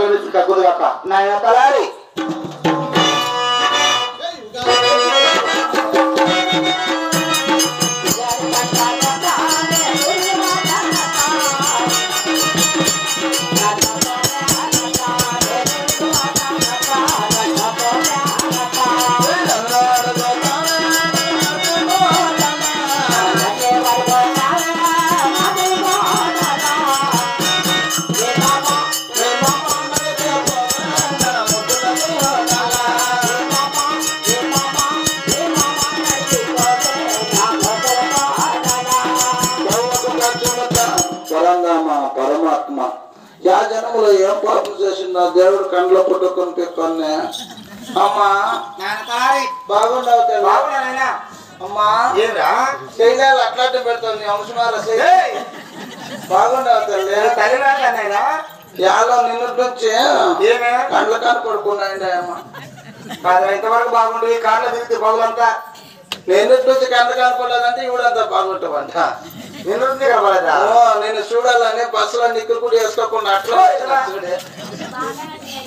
నుంచి కక్కుదుగాక నాయన తలారి పరమాత్మ యా జనములో ఏం పాపం చేసిందా దేవుడు కండ్లో పుట్టుకొని పెట్టుకొని అమ్మా బాగుండవు అమ్మా శైలాలు అట్లాంటి పెడుతుంది అంశమాల బాగుండవు తల్లి యాలో నిన్నటి నుంచి కండ్ల కాని పడుకున్నాయండి అమ్మా ఇంతవరకు బాగుండేవి కాళ్ళ తిరిగి పగులంతా నిన్నటి నుంచి కండ్ల కానిపోలేదంటే ఇవిడంతా బాగుంటావంట నేను చూడాలని బస్సులో నిక్కులు కూడా వేసుకోకుండా అట్లా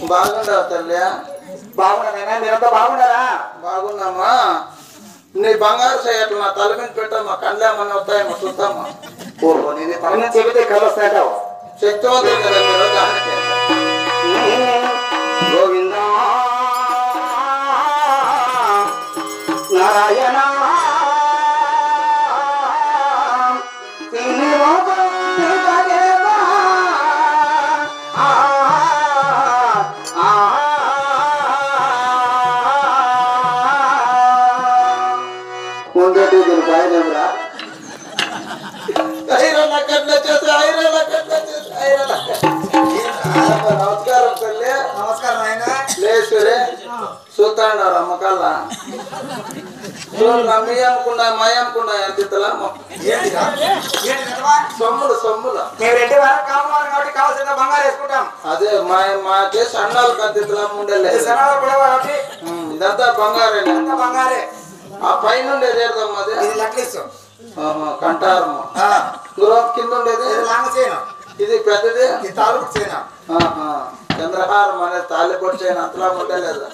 బాగుండవు తల్లి బాగున్నానైనా మీరంతా బాగున్నారా బాగున్నామా నీ బంగారు చేయట్లు నా తల మీద పెట్టామా కళ్ళేమన్నా వస్తాయేమో చూద్దామా ఓహో నేను తల మీద చెబితే కళ్ళు వస్తాయట శక్తివంతులు కదా మీరు దానికి గోవిందా నారాయణ నమస్కారం ఆయన లేచురే చూస్తాడారు అమ్మకాల మీ అమ్ముకున్నా మా అమ్ముకున్నా ఎంత సొమ్ములు సొమ్ములు కాబట్టి కావాల్సిన బంగారు వేసుకుంటాం అదే మాకే సన్నాలు కంతిలా ఉండలే ఇదంతా బంగారే బంగారే ఆ పైన ఉండేది ఏదమ్మా అదే ఇది నెక్లెస్ కంటారము కింద ఉండేది లాంగ చేయను ఇది పెద్దది తాలూకు చేయనా చంద్రహారం అనేది తాలిపొడి చేయను అంతలా ఉండలేదు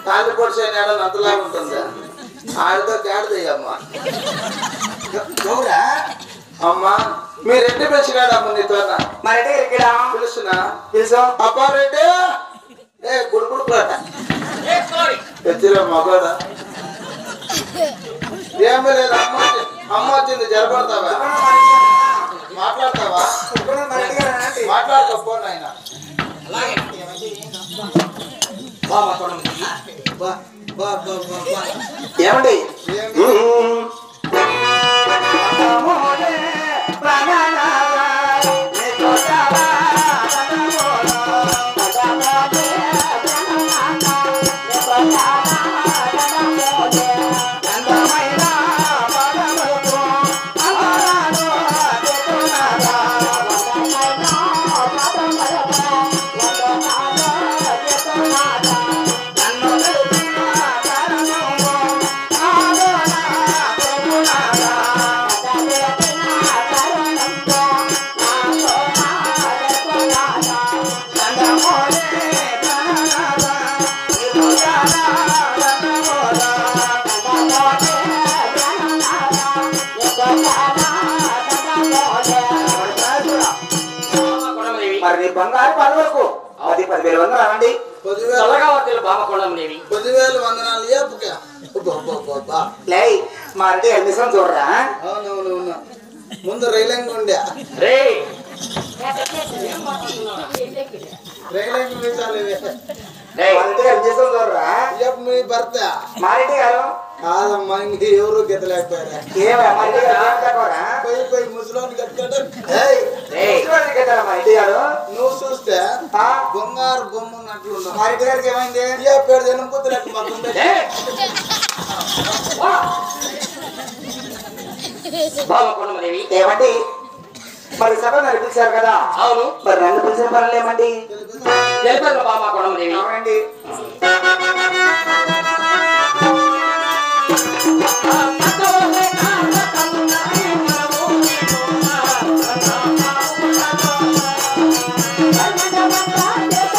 తాలిపొడి చేయను ఏడని అంతలా ఉంటుంది ఆడితో తేడదయ్యమ్మా అమ్మా మీ రెడ్డి పిలిచినాడమ్మ నీతో మా రెడ్డి ఇక్కడ పిలుస్తున్నా పిలుసు అబ్బా రెడ్డి ఏ గుడుగుడు తెచ్చిరా మగోడ ఏమీ లేదు అమ్మ వచ్చింది జరపడతావా మాట్లాడతావా మాట్లాడతా ఫోన్ ఆయన ఏమండి మరి బంగారు పనులకు అది 10,000 వందలు అండి 10,000 వందనాలు మా రెడ్డి అడ్మిషన్ చూడరా అవునవును ముందు రైలింగ్ ఉండే మీ భర్త మారెడ్డి గారు కాదమ్మా ఇంక ఎవరు గెతలేకపోయారా పోయి ముసలోని గారు నువ్వు చూస్తే బంగారు బొమ్మ ఉన్నట్లు మారెడ్డి గారికి ఏమైంది పేరు జనంపుతున్నట్టు మాకు ఏమండి మరి సభ నడిపించారు కదా అవును మరి నన్ను పిలిచిన పనులు ఏమండి అవునండి రాజే